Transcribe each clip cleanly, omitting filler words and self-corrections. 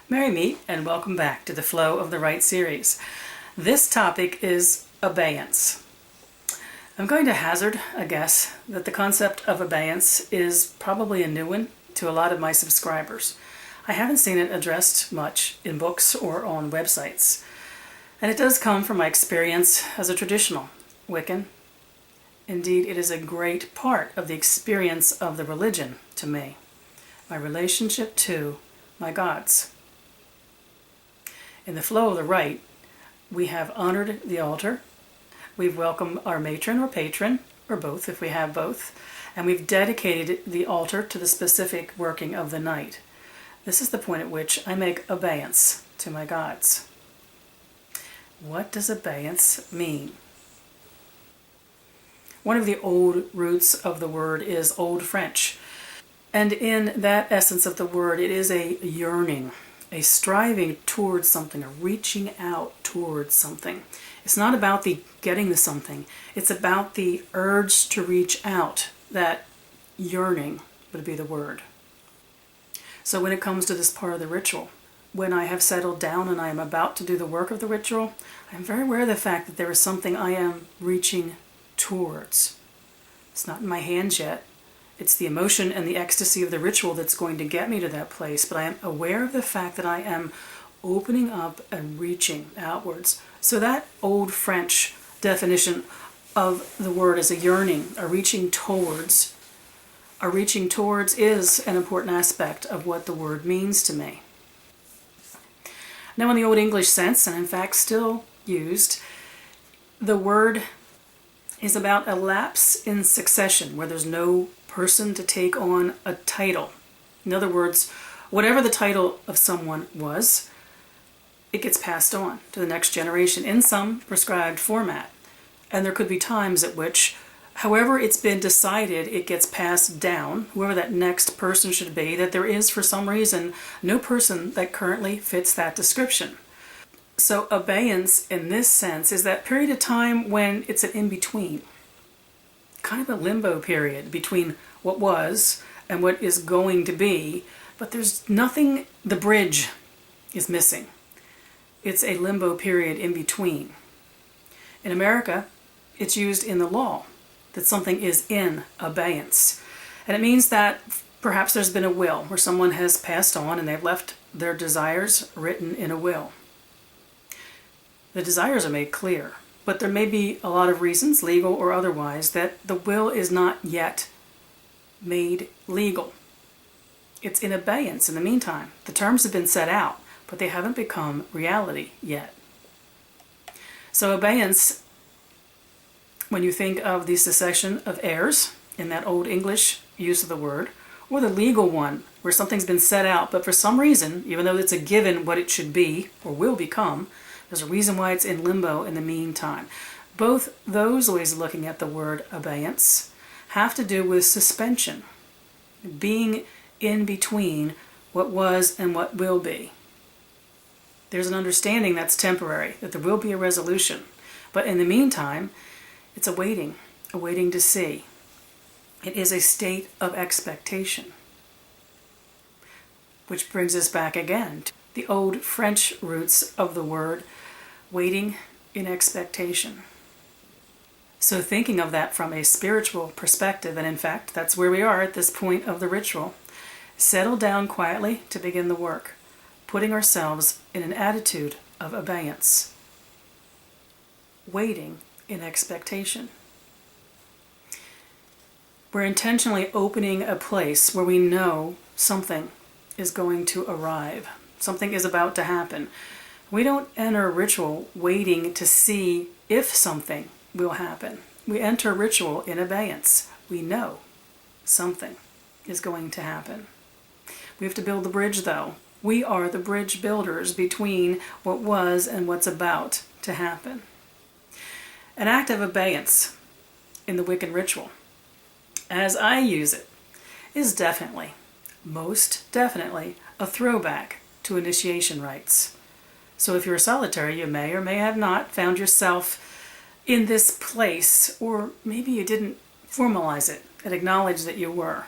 Merry meet and welcome back to the Flow of the Rite series. This topic is abeyance. I'm going to hazard a guess that the concept of abeyance is probably a new one to a lot of my subscribers. I haven't seen it addressed much in books or on websites, and it does come from my experience as a traditional Wiccan. Indeed, it is a great part of the experience of the religion to me, my relationship to my gods. In the flow of the rite, we have honored the altar, we've welcomed our matron or patron, or both if we have both, and we've dedicated the altar to the specific working of the night. This is the point at which I make abeyance to my gods. What does abeyance mean? One of the old roots of the word is Old French, and in that essence of the word, it is a yearning, a striving towards something, a reaching out towards something. It's not about the getting to something, it's about the urge to reach out. That yearning would be the word. So when it comes to this part of the ritual, when I have settled down and I am about to do the work of the ritual, I'm very aware of the fact that there is something I am reaching towards. It's not in my hands yet. It's the emotion and the ecstasy of the ritual that's going to get me to that place, but I am aware of the fact that I am opening up and reaching outwards. So that old French definition of the word is a yearning, a reaching towards. A reaching towards is an important aspect of what the word means to me. Now in the Old English sense, and in fact still used, the word is about a lapse in succession where there's no person to take on a title. In other words, whatever the title of someone was, it gets passed on to the next generation in some prescribed format. And there could be times at which, however it's been decided, it gets passed down, whoever that next person should be, that there is for some reason no person that currently fits that description. So abeyance in this sense is that period of time when it's an in-between. Kind of a limbo period between what was and what is going to be, but there's nothing, the bridge is missing. It's a limbo period in between. In America, it's used in the law that something is in abeyance. And it means that perhaps there's been a will where someone has passed on and they've left their desires written in a will. The desires are made clear, but there may be a lot of reasons, legal or otherwise, that the will is not yet made legal. It's in abeyance in the meantime. The terms have been set out, but they haven't become reality yet. So abeyance, when you think of the succession of heirs in that Old English use of the word, or the legal one where something's been set out, but for some reason, even though it's a given what it should be or will become, there's a reason why it's in limbo in the meantime. Both those ways of looking at the word abeyance have to do with suspension, being in between what was and what will be. There's an understanding that's temporary, that there will be a resolution. But in the meantime, it's a waiting to see. It is a state of expectation. Which brings us back again to the old French roots of the word, waiting in expectation. So thinking of that from a spiritual perspective, and in fact that's where we are at this point of the ritual, settle down quietly to begin the work, putting ourselves in an attitude of abeyance, waiting in expectation. We're intentionally opening a place where we know something is going to arrive. Something is about to happen. We don't enter ritual waiting to see if something will happen. We enter ritual in abeyance. We know something is going to happen. We have to build the bridge though. We are the bridge builders between what was and what's about to happen. An act of abeyance in the Wiccan ritual, as I use it, is definitely, most definitely, a throwback to initiation rites. So if you're solitary, you may or may have not found yourself in this place, or maybe you didn't formalize it and acknowledge that you were.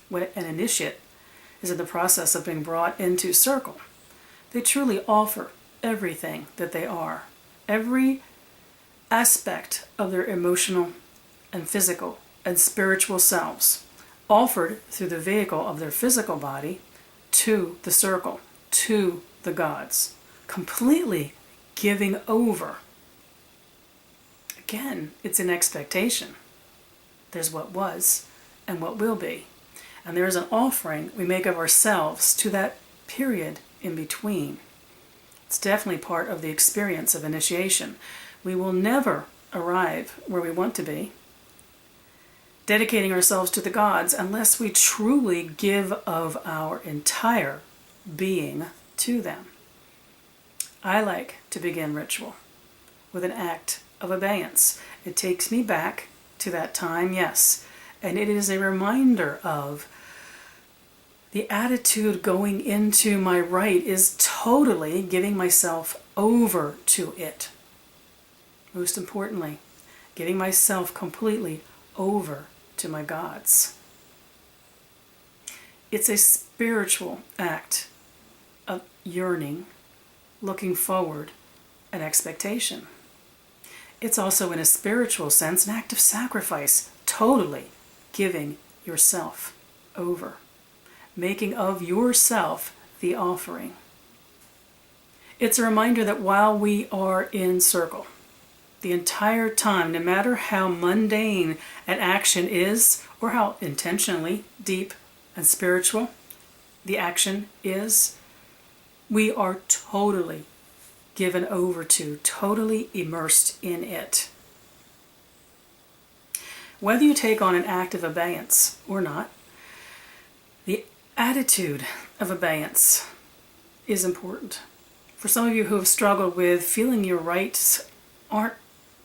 When an initiate is in the process of being brought into circle They truly offer everything that they are, every aspect of their emotional and physical and spiritual selves, offered through the vehicle of their physical body to the circle, to the gods, completely giving over. Again, it's an expectation. There's what was and what will be. And there is an offering we make of ourselves to that period in between. It's definitely part of the experience of initiation. We will never arrive where we want to be, dedicating ourselves to the gods, unless we truly give of our entire being to them. I like to begin ritual with an act of abeyance. It takes me back to that time, yes, and it is a reminder of the attitude going into my rite is totally giving myself over to it. Most importantly, giving myself completely over to my gods. It's a spiritual act of yearning, looking forward, and expectation. It's also, in a spiritual sense, an act of sacrifice, totally giving yourself over, making of yourself the offering. It's a reminder that while we are in circle, the entire time, no matter how mundane an action is, or how intentionally deep and spiritual the action is, we are totally given over to, totally immersed in it. Whether you take on an act of abeyance or not, the attitude of abeyance is important. For some of you who have struggled with feeling your rites aren't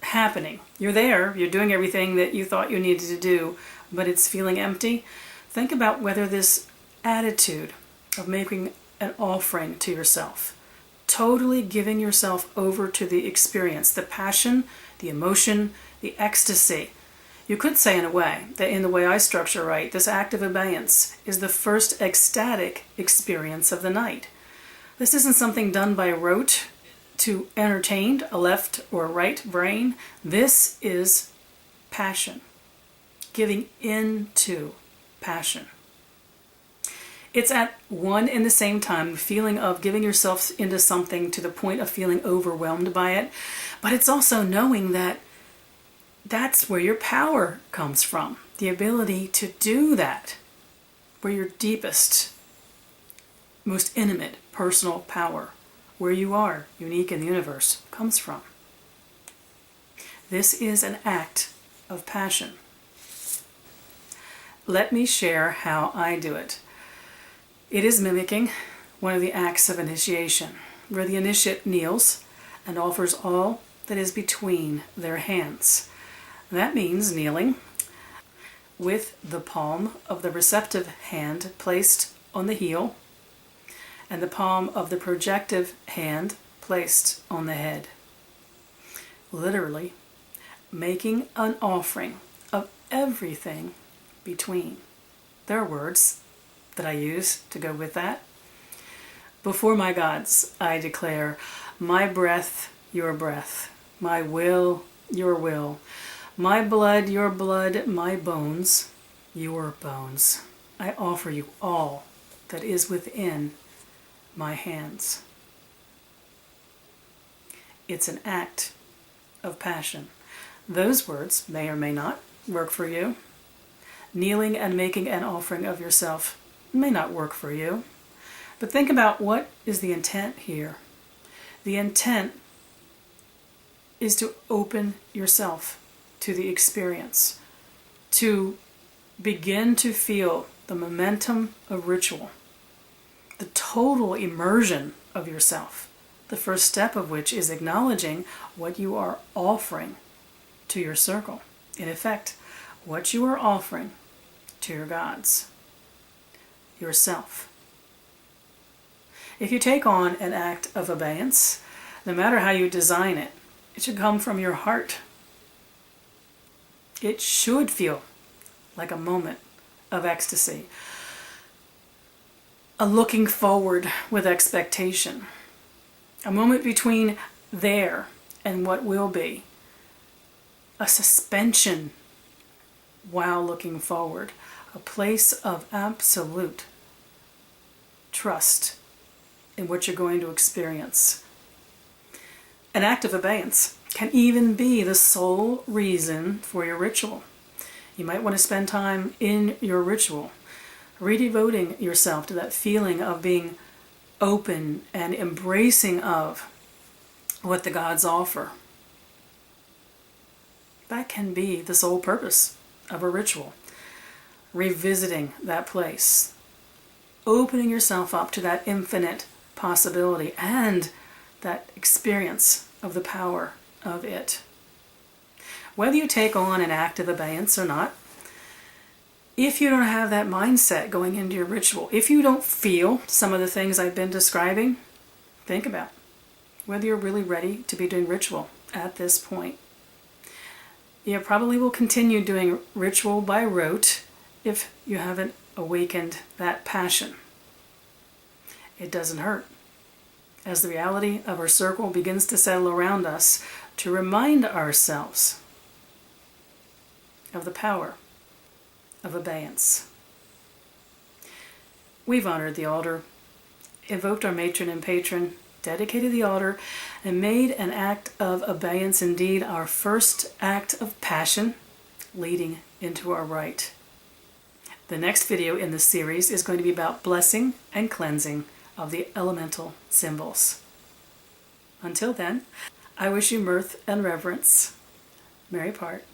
happening, you're there, you're doing everything that you thought you needed to do, but it's feeling empty, think about whether this attitude of making an offering to yourself, totally giving yourself over to the experience, the passion, the emotion, the ecstasy. You could say, in a way, that in the way I structure Rite, this act of abeyance is the first ecstatic experience of the night. This isn't something done by rote to entertain a left or right brain. This is passion, giving into passion. It's at one and the same time the feeling of giving yourself into something to the point of feeling overwhelmed by it, but it's also knowing that that's where your power comes from, the ability to do that, where your deepest, most intimate personal power, where you are unique in the universe, comes from. This is an act of passion. Let me share how I do it. It is mimicking one of the acts of initiation, where the initiate kneels and offers all that is between their hands. That means kneeling with the palm of the receptive hand placed on the heel and the palm of the projective hand placed on the head. Literally, making an offering of everything between. There are words that I use to go with that. Before my gods, I declare, my breath, your breath, my will, your will, my blood, your blood, my bones, your bones. I offer you all that is within my hands. It's an act of passion. Those words may or may not work for you. Kneeling and making an offering of yourself may not work for you. But think about, what is the intent here? The intent is to open yourself to the experience, to begin to feel the momentum of ritual, the total immersion of yourself, the first step of which is acknowledging what you are offering to your circle. In effect, what you are offering to your gods, yourself. If you take on an act of abeyance, no matter how you design it, it should come from your heart. It should feel like a moment of ecstasy, a looking forward with expectation, A moment between there and what will be. A suspension while looking forward. A place of absolute trust in what you're going to experience. An act of abeyance can even be the sole reason for your ritual. You might want to spend time in your ritual, redevoting yourself to that feeling of being open and embracing of what the gods offer. That can be the sole purpose of a ritual. Revisiting that place, opening yourself up to that infinite possibility and that experience of the power of it. Whether you take on an act of abeyance or not, if you don't have that mindset going into your ritual, if you don't feel some of the things I've been describing, think about whether you're really ready to be doing ritual at this point. You probably will continue doing ritual by rote if you haven't awakened that passion. It doesn't hurt. As the reality of our circle begins to settle around us, to remind ourselves of the power of abeyance. We've honored the altar, evoked our matron and patron, dedicated the altar, and made an act of abeyance indeed our first act of passion leading into our rite. The next video in this series is going to be about blessing and cleansing of the elemental symbols. Until then, I wish you mirth and reverence. Merry part.